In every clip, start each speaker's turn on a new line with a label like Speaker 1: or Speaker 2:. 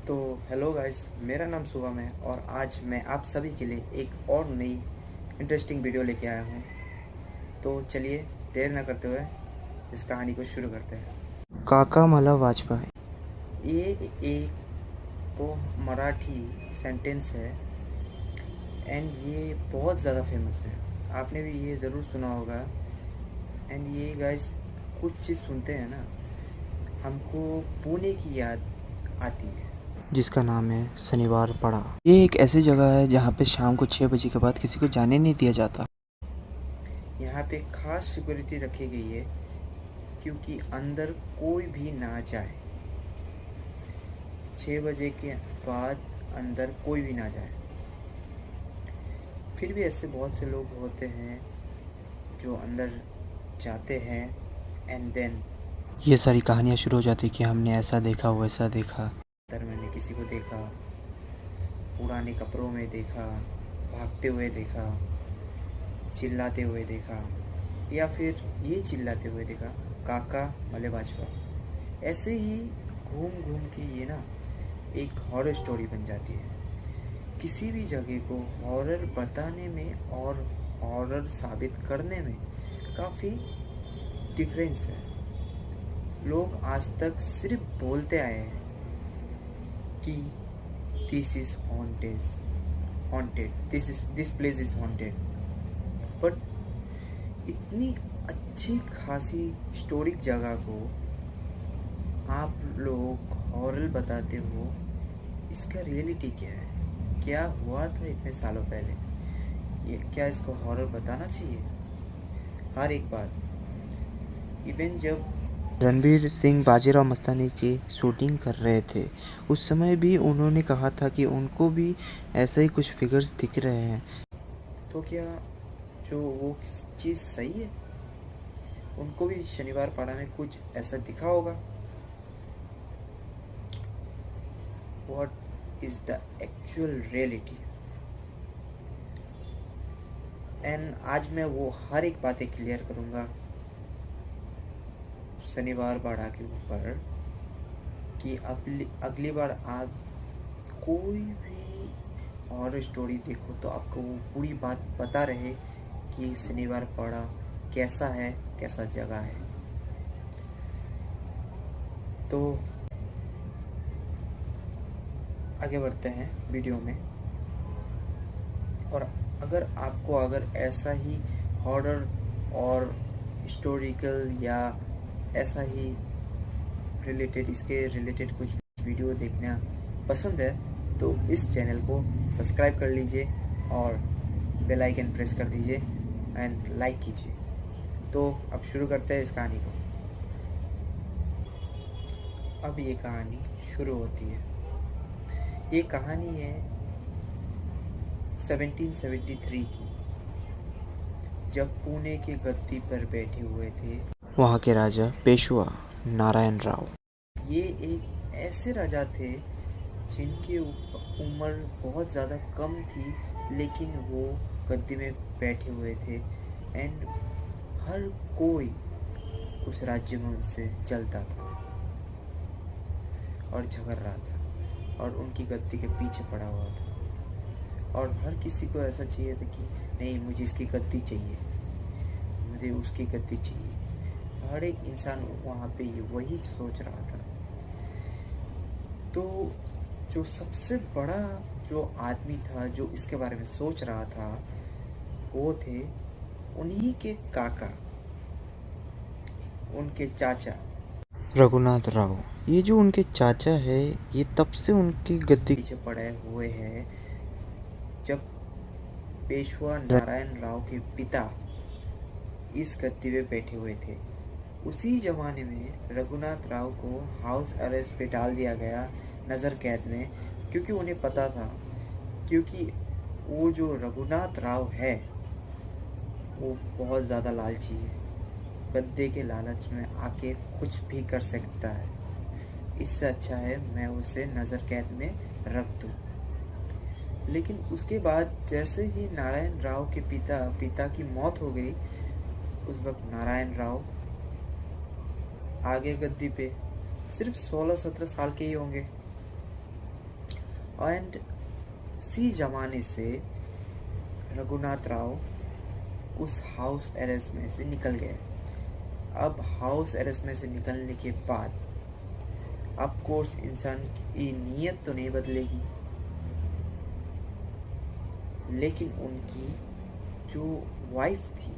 Speaker 1: तो hello guys, मेरा नाम शुभम है और आज मैं आप सभी के लिए एक और नई इंटरेस्टिंग वीडियो लेके आया हूँ। तो चलिए देर न करते हुए इस कहानी को शुरू करते हैं।
Speaker 2: काका मला वाजपेयी।
Speaker 1: ये एक तो मराठी सेंटेंस है एंड ये बहुत ज़्यादा फेमस है। आपने भी ये ज़रूर सुना होगा। एंड ये गाइस, कुछ चीज़ सुनते हैं ना, हमको पुणे की याद आती है।
Speaker 2: जिसका नाम है शनिवार पड़ा। ये एक ऐसी जगह है जहाँ पे शाम को 6 बजे के बाद किसी को जाने नहीं दिया जाता।
Speaker 1: यहाँ पे खास सिक्योरिटी रखी गई है क्योंकि अंदर कोई भी ना जाए। 6 बजे के बाद अंदर कोई भी ना जाए। फिर भी ऐसे बहुत से लोग होते हैं जो अंदर जाते हैं एंड देन
Speaker 2: ये सारी कहानियाँ शुरू हो जाती कि हमने ऐसा देखा वैसा देखा।
Speaker 1: अंदर मैंने किसी को देखा, पुराने कपड़ों में देखा, भागते हुए देखा, चिल्लाते हुए देखा, या फिर ये चिल्लाते हुए देखा, काका मले भाजपा। ऐसे ही घूम घूम के ये ना एक हॉरर स्टोरी बन जाती है। किसी भी जगह को हॉरर बताने में और हॉरर साबित करने में काफ़ी डिफरेंस है। लोग आज तक सिर्फ बोलते आए हैं कि this is haunted, this place is haunted, but इतनी अच्छी खासी हिस्टोरिक जगह को आप लोग हॉरर बताते हो। इसका रियलिटी क्या है? क्या हुआ था इतने सालों पहले? ये क्या इसको हॉरर बताना चाहिए? हर एक बात। इवन जब
Speaker 2: रणवीर सिंह बाजीराव मस्तानी की शूटिंग कर रहे थे, उस समय भी उन्होंने कहा था कि उनको भी ऐसे ही कुछ फिगर्स दिख रहे हैं।
Speaker 1: तो क्या जो वो चीज़ सही है? उनको भी शनिवार पाड़ा में कुछ ऐसा दिखा होगा। What is the actual reality? And आज मैं वो हर एक बातें क्लियर करूँगा शनिवार बाड़ा के ऊपर कि अगली बार आप कोई भी और स्टोरी देखो तो आपको वो पूरी बात पता रहे कि शनिवार पड़ा कैसा है, कैसा जगह है। तो आगे बढ़ते हैं वीडियो में। और अगर ऐसा ही हॉरर और हिस्टोरिकल या ऐसा ही इसके रिलेटेड कुछ वीडियो देखना पसंद है तो इस चैनल को सब्सक्राइब कर लीजिए और बेल आइकन प्रेस कर दीजिए एंड लाइक कीजिए। तो अब शुरू करते हैं इस कहानी को। अब ये कहानी शुरू होती है। ये कहानी है 1773 की, जब पुणे के गद्दी पर बैठे हुए थे
Speaker 2: वहाँ के राजा पेशवा नारायण राव।
Speaker 1: ये एक ऐसे राजा थे जिनकी उम्र बहुत ज़्यादा कम थी, लेकिन वो गद्दी में बैठे हुए थे एंड हर कोई उस राज्य में उनसे जलता था और झगड़ रहा था और उनकी गद्दी के पीछे पड़ा हुआ था। और हर किसी को ऐसा चाहिए था कि नहीं, मुझे इसकी गद्दी चाहिए, मुझे उसकी गद्दी चाहिए। हर एक इंसान वहाँ पे वही सोच रहा था। तो जो सबसे बड़ा जो आदमी था जो इसके बारे में सोच रहा था वो थे उन्हीं के काका, उनके चाचा
Speaker 2: रघुनाथ राव। ये जो उनके चाचा है, ये तब से उनकी गद्दी
Speaker 1: पीछे पड़े हुए हैं जब पेशवा नारायण राव के पिता इस गद्दी पे बैठे हुए थे। उसी जमाने में रघुनाथ राव को हाउस अरेस्ट पे डाल दिया गया, नज़र कैद में, क्योंकि उन्हें पता था क्योंकि वो जो रघुनाथ राव है वो बहुत ज़्यादा लालची है। गद्दे के लालच में आके कुछ भी कर सकता है। इससे अच्छा है मैं उसे नज़र कैद में रख दूँ। लेकिन उसके बाद जैसे ही नारायण राव के पिता की मौत हो गई, उस वक्त नारायण राव आगे गद्दी पे सिर्फ 16-17 साल के ही होंगे। एंड उसी ज़माने से रघुनाथ राव उस हाउस अरेस्ट में से निकल गए। अब हाउस अरेस्ट में से निकलने के बाद ऑफ कोर्स इंसान की नीयत तो नहीं बदलेगी, लेकिन उनकी जो वाइफ थी,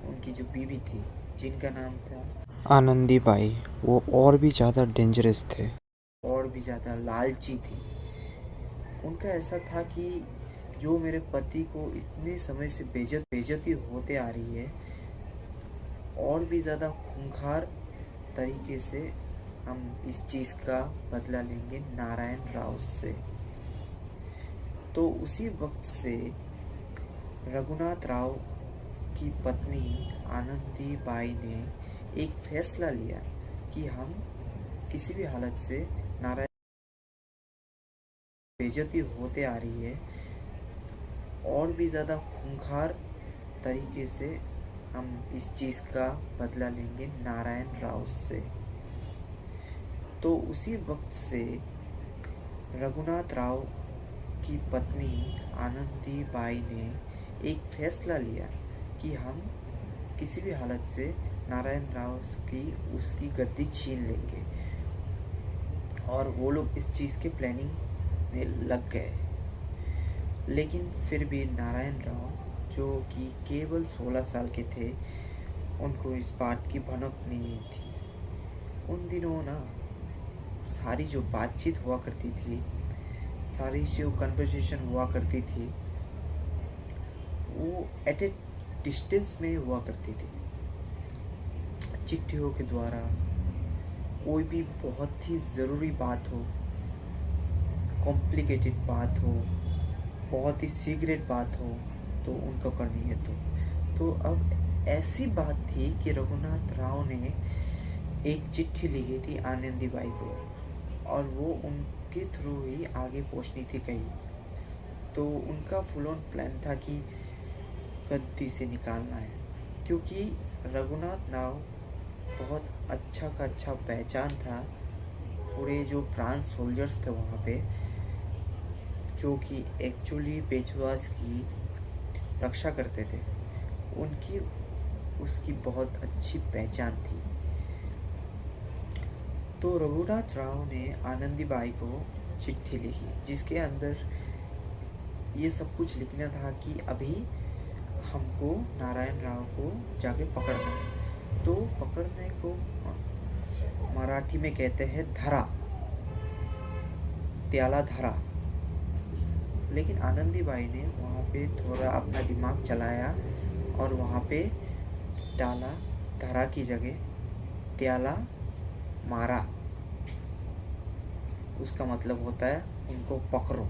Speaker 1: उनकी जो बीवी थी, जिनका नाम था
Speaker 2: आनंदीबाई, वो और भी ज़्यादा डेंजरस थे।
Speaker 1: और भी ज़्यादा लालची थी। उनका ऐसा था कि जो मेरे पति को इतने समय से बेइज्जती होते आ रही है, और भी ज़्यादा खूंखार तरीके से हम इस चीज़ का बदला लेंगे नारायण राव से। तो उसी वक्त से रघुनाथ राव की पत्नी आनंदीबाई ने एक फैसला लिया कि हम किसी भी हालत से नारायण बेइज्जती होते आ रही है, और भी ज़्यादा खूंखार तरीके से हम इस चीज़ का बदला लेंगे नारायण राव से। तो उसी वक्त से रघुनाथ राव की पत्नी आनंदीबाई ने एक फैसला लिया कि हम किसी भी हालत से नारायण राव की उसकी गद्दी छीन लेंगे, और वो लोग इस चीज़ के प्लानिंग में लग गए। लेकिन फिर भी नारायण राव, जो कि केवल 16 साल के थे, उनको इस बात की भनक नहीं थी। उन दिनों ना सारी जो बातचीत हुआ करती थी, सारी जो कन्वर्सेशन हुआ करती थी, वो एट ए डिस्टेंस में हुआ करती थी, चिट्ठियों के द्वारा। कोई भी बहुत ही ज़रूरी बात हो, कॉम्प्लिकेटेड बात हो, बहुत ही सीक्रेट बात हो, तो उनको करनी है। तो अब ऐसी बात थी कि रघुनाथ राव ने एक चिट्ठी लिखी थी आनंदीबाई को, और वो उनके थ्रू ही आगे पहुंचनी थी कहीं। तो उनका फुल ऑन प्लान था कि गद्दी से निकालना है, क्योंकि रघुनाथ राव बहुत अच्छा का अच्छा पहचान था पूरे जो फ्रांस सोल्जर्स थे वहाँ पे, जो कि एक्चुअली पेशवास की रक्षा करते थे, उनकी उसकी बहुत अच्छी पहचान थी। तो रघुनाथ राव ने आनंदीबाई को चिट्ठी लिखी, जिसके अंदर ये सब कुछ लिखना था कि अभी हमको नारायण राव को जाके पकड़ना है। तो पकड़ने को मराठी में कहते हैं धरा, त्याला धरा। लेकिन आनंदीबाई ने वहाँ पे थोड़ा अपना दिमाग चलाया और वहाँ पे डाला धरा की जगह त्याला मारा। उसका मतलब होता है उनको पकड़ो,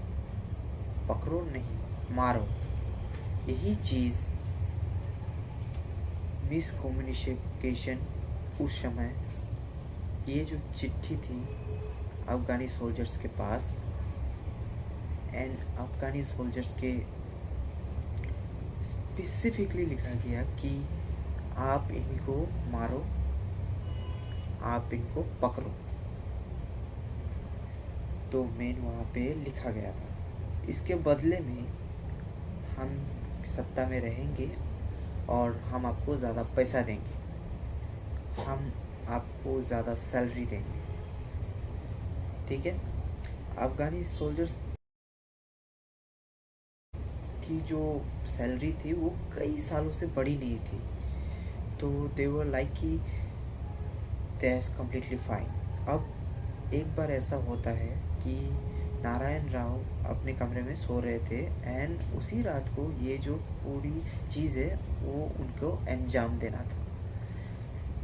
Speaker 1: पकड़ो नहीं मारो। यही चीज़ मिसकम्युनिकेशन उस समय, ये जो चिट्ठी थी अफ़गानी सोल्जर्स के पास, एंड अफ़गानी सोल्जर्स के स्पेसिफिकली लिखा गया कि आप इनको मारो, आप इनको पकड़ो। तो मेन वहाँ पे लिखा गया था, इसके बदले में हम सत्ता में रहेंगे और हम आपको ज़्यादा पैसा देंगे, हम आपको ज़्यादा सैलरी देंगे। ठीक है। अफ़गानी सोल्जर्स की जो सैलरी थी वो कई सालों से बढ़ी नहीं थी, तो दे वर लाइक कि दैट्स कम्प्लीटली फाइन। अब एक बार ऐसा होता है कि नारायण राव अपने कमरे में सो रहे थे, एंड उसी रात को ये जो पूरी चीज़ है वो उनको अंजाम देना था।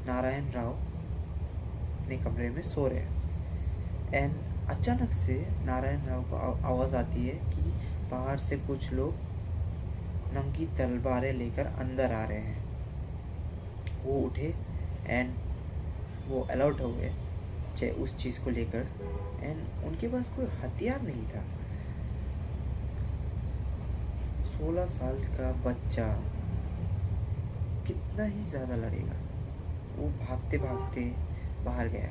Speaker 1: नारायण राव अपने कमरे में सो रहे, एंड अचानक से नारायण राव को आवाज़ आती है कि बाहर से कुछ लोग नंगी तलवारें लेकर अंदर आ रहे हैं। वो उठे एंड वो अलर्ट हो गए चाहे उस चीज़ को लेकर, एंड उनके पास कोई हथियार नहीं था। 16 साल का बच्चा कितना ही ज़्यादा लड़ेगा। वो भागते भागते बाहर गया,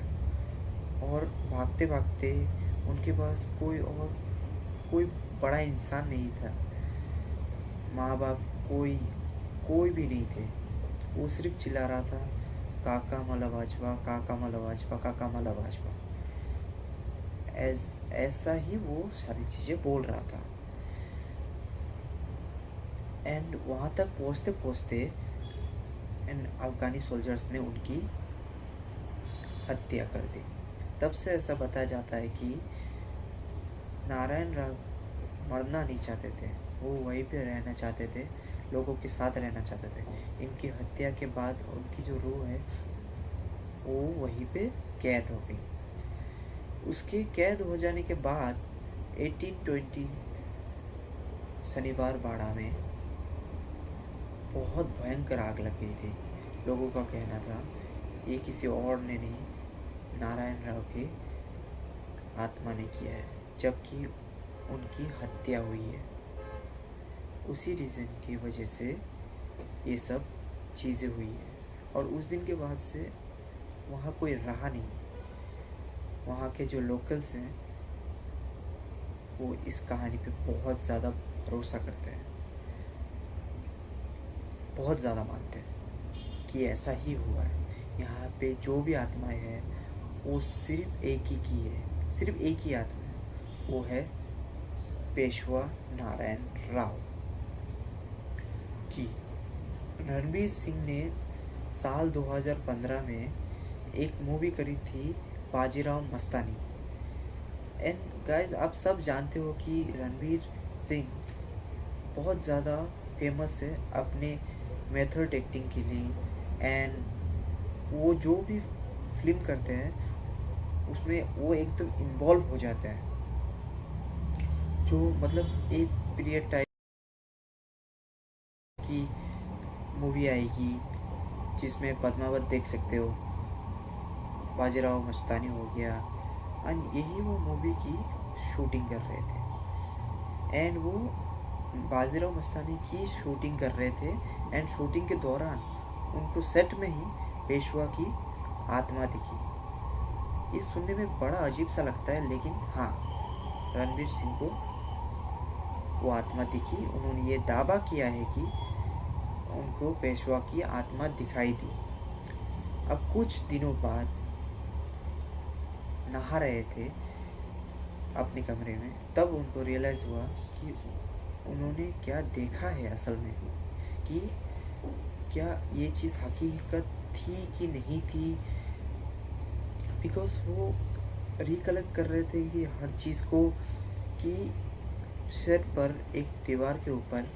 Speaker 1: और भागते भागते उनके पास कोई और कोई बड़ा इंसान नहीं था, माँ बाप कोई भी नहीं थे। वो सिर्फ चिल्ला रहा था, काका मला भाजपा, काका मला भाजपा, काका मला भाजपा। ऐसा ही वो सारी चीज़ें बोल रहा था। एंड वहाँ तक पहुँचते पहुँचते एंड अफगानी सोल्जर्स ने उनकी हत्या कर दी। तब से ऐसा बताया जाता है कि नारायण राव मरना नहीं चाहते थे, वो वहीं पे रहना चाहते थे, लोगों के साथ रहना चाहते थे। इनकी हत्या के बाद उनकी जो रूह है वो वहीं पे कैद हो गई। उसके कैद हो जाने के बाद 1820 शनिवार बाड़ा में बहुत भयंकर आग लग गई थी। लोगों का कहना था ये किसी और ने नहीं, नारायण राव के आत्मा ने किया है, जबकि उनकी हत्या हुई है। उसी रीज़न की वजह से ये सब चीज़ें हुई है। और उस दिन के बाद से वहाँ कोई रहा नहीं। वहाँ के जो लोकल्स हैं वो इस कहानी पे बहुत ज़्यादा भरोसा करते हैं, बहुत ज़्यादा मानते हैं कि ऐसा ही हुआ है। यहाँ पे जो भी आत्माएं हैं वो सिर्फ एक ही की है, सिर्फ एक ही आत्मा है, वो है पेशवा नारायण राव की। रणवीर सिंह ने साल 2015 में एक मूवी करी थी, बाजीराव मस्तानी। एंड गाइस, आप सब जानते हो कि रणवीर सिंह बहुत ज़्यादा फेमस है अपने मेथड एक्टिंग के लिए। एंड वो जो भी फिल्म करते हैं उसमें वो एकदम इन्वॉल्व हो जाते हैं। जो मतलब एक पीरियड टाइप की मूवी आएगी जिसमें पद्मावत देख सकते हो, बाजीराव मस्तानी हो गया। एंड यही वो मूवी की शूटिंग कर रहे थे। एंड वो बाजीराव मस्तानी की शूटिंग कर रहे थे। एंड शूटिंग के दौरान उनको सेट में ही पेशवा की आत्मा दिखी। ये सुनने में बड़ा अजीब सा लगता है, लेकिन हाँ, रणवीर सिंह को वो आत्मा दिखी। उन्होंने ये दावा किया है कि उनको पेशवा की आत्मा दिखाई दी। अब कुछ दिनों बाद नहा रहे थे अपने कमरे में, तब उनको रियलाइज़ हुआ कि उन्होंने क्या देखा है असल में, कि क्या ये चीज़ हकीकत थी कि नहीं थी। बिकॉज वो रिकलेक्ट कर रहे थे कि हर चीज़ को, कि सेट पर एक दीवार के ऊपर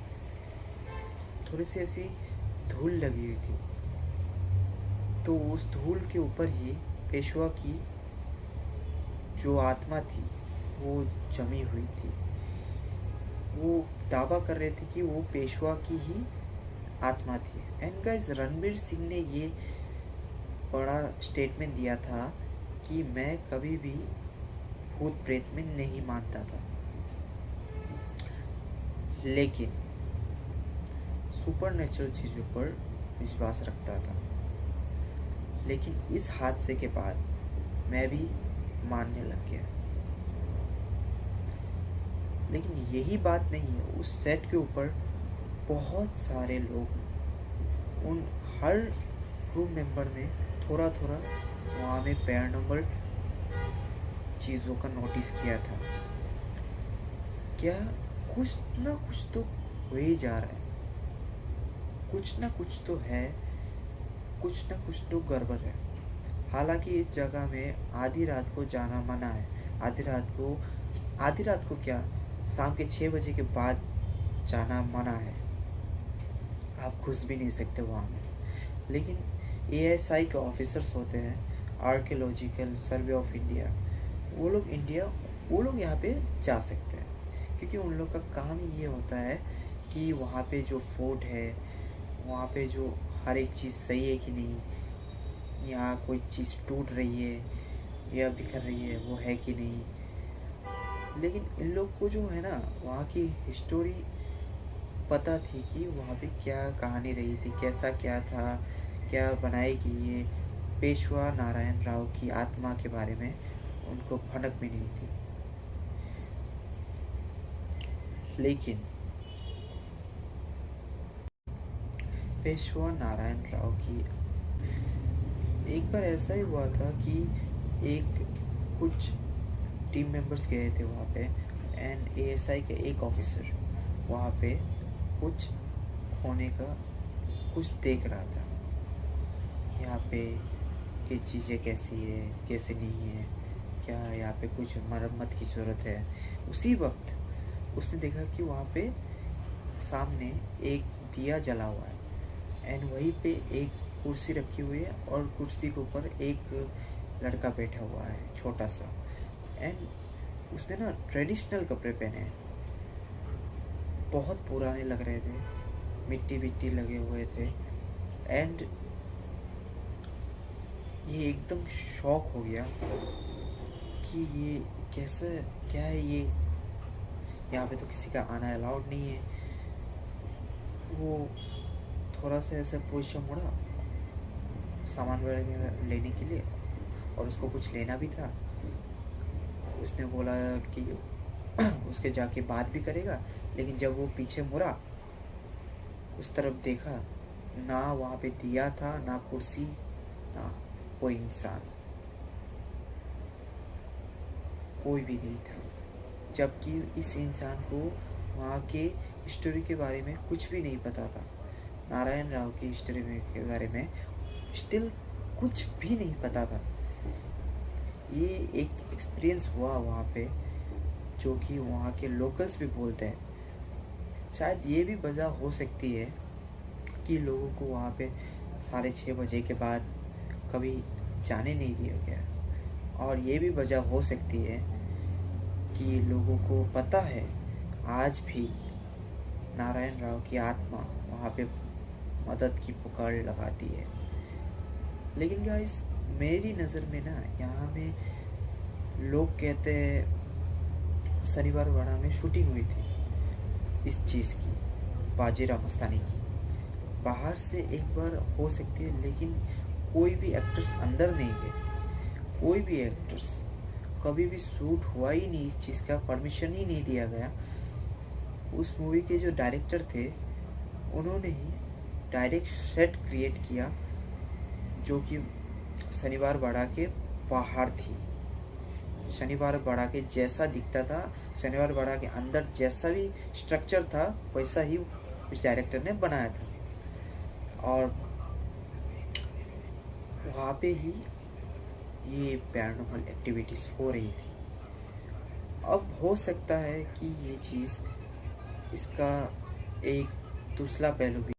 Speaker 1: थोड़ी सी ऐसी धूल लगी हुई थी, तो उस धूल के ऊपर ही पेशवा की जो आत्मा थी वो जमी हुई थी। वो दावा कर रहे थे कि वो पेशवा की ही आत्मा थी। एंड गाइस, रणवीर सिंह ने ये बड़ा स्टेटमेंट दिया था कि मैं कभी भी भूत प्रेत में नहीं मानता था, लेकिन सुपर नेचुरल चीज़ों पर विश्वास रखता था। लेकिन इस हादसे के बाद मैं भी मानने लग गया। लेकिन यही बात नहीं है, उस सेट के ऊपर बहुत सारे लोग, उन हर क्रू मेंबर ने थोड़ा थोड़ा वहाँ में पैरानॉर्मल चीज़ों का नोटिस किया था। क्या कुछ ना कुछ तो हो ही जा रहा है, कुछ ना कुछ तो है, कुछ ना कुछ तो गड़बड़ है। हालांकि इस जगह में आधी रात को जाना मना है। आधी रात को क्या, शाम के 6 बजे के बाद जाना मना है। आप घुस भी नहीं सकते वहाँ में। लेकिन ASI के ऑफिसर्स होते हैं, आर्कियोलॉजिकल सर्वे ऑफ इंडिया, वो लोग यहाँ पे जा सकते हैं, क्योंकि उन लोग का काम ही ये होता है कि वहाँ पे जो फोर्ट है, वहाँ पे जो हर एक चीज़ सही है कि नहीं, यहाँ कोई चीज़ टूट रही है या बिखर रही है वो है कि नहीं। लेकिन इन लोग को जो है ना, वहाँ की हिस्टोरी पता थी कि वहाँ पे क्या कहानी रही थी, कैसा क्या था, क्या बनाएगी ये पेशवा नारायण राव की आत्मा के बारे में उनको भनक भी नहीं थी। लेकिन पेशवा नारायण राव की एक बार ऐसा ही हुआ था कि एक कुछ टीम मेंबर्स गए थे वहाँ पे, एंड एएसआई के एक ऑफिसर वहाँ पे कुछ होने का कुछ देख रहा था, यहाँ पे कि चीज़ें कैसी है कैसे नहीं है, क्या यहाँ पे कुछ मरम्मत की ज़रूरत है। उसी वक्त उसने देखा कि वहाँ पे सामने एक दिया जला हुआ है, एंड वहीं पे एक कुर्सी रखी हुई है और कुर्सी के ऊपर एक लड़का बैठा हुआ है छोटा सा, एंड उसने ना ट्रेडिशनल कपड़े पहने हैं, बहुत पुराने लग रहे थे, मिट्टी विट्टी लगे हुए थे। एंड ये एकदम शॉक हो गया कि ये कैसे, क्या है ये, यहाँ पे तो किसी का आना अलाउड नहीं है। वो थोड़ा सा ऐसे पोजीशन मुड़ा सामान वगैरह लेने के लिए, और उसको कुछ लेना भी था। उसने बोला कि उसके जाके बात भी करेगा, लेकिन जब वो पीछे मुड़ा उस तरफ देखा, ना वहाँ पे दिया था, ना कुर्सी, ना कोई इंसान, कोई भी नहीं था। जबकि इस इंसान को वहाँ के हिस्ट्री के बारे में कुछ भी नहीं पता था, नारायण राव की हिस्ट्री के बारे में स्टिल कुछ भी नहीं पता था। ये एक एक्सपीरियंस हुआ वहाँ पे, जो कि वहाँ के लोकल्स भी बोलते हैं। शायद ये भी वजह हो सकती है कि लोगों को वहाँ पे 6:30 के बाद कभी जाने नहीं दिया गया, और ये भी वजह हो सकती है कि लोगों को पता है आज भी नारायण राव की आत्मा वहाँ पे मदद की पुकार लगाती है। लेकिन गाइस, मेरी नज़र में ना यहाँ में लोग कहते हैं शनिवार वाड़ा में शूटिंग हुई थी इस चीज़ की, बाजीराव मस्तानी की। बाहर से एक बार हो सकती है, लेकिन कोई भी एक्टर्स अंदर नहीं गए, कोई भी एक्टर्स, कभी भी शूट हुआ ही नहीं, इस चीज़ का परमिशन ही नहीं दिया गया। उस मूवी के जो डायरेक्टर थे उन्होंने ही डायरेक्ट सेट क्रिएट किया, जो कि शनिवार बाड़ा के बाहर थी। शनिवार बाड़ा के जैसा दिखता था, शनिवार बाड़ा के अंदर जैसा भी स्ट्रक्चर था, वैसा ही उस डायरेक्टर ने बनाया था, और वहाँ पे ही ये पैरानॉर्मल एक्टिविटीज हो रही थी। अब हो सकता है कि ये चीज़, इसका एक दूसरा पहलू भी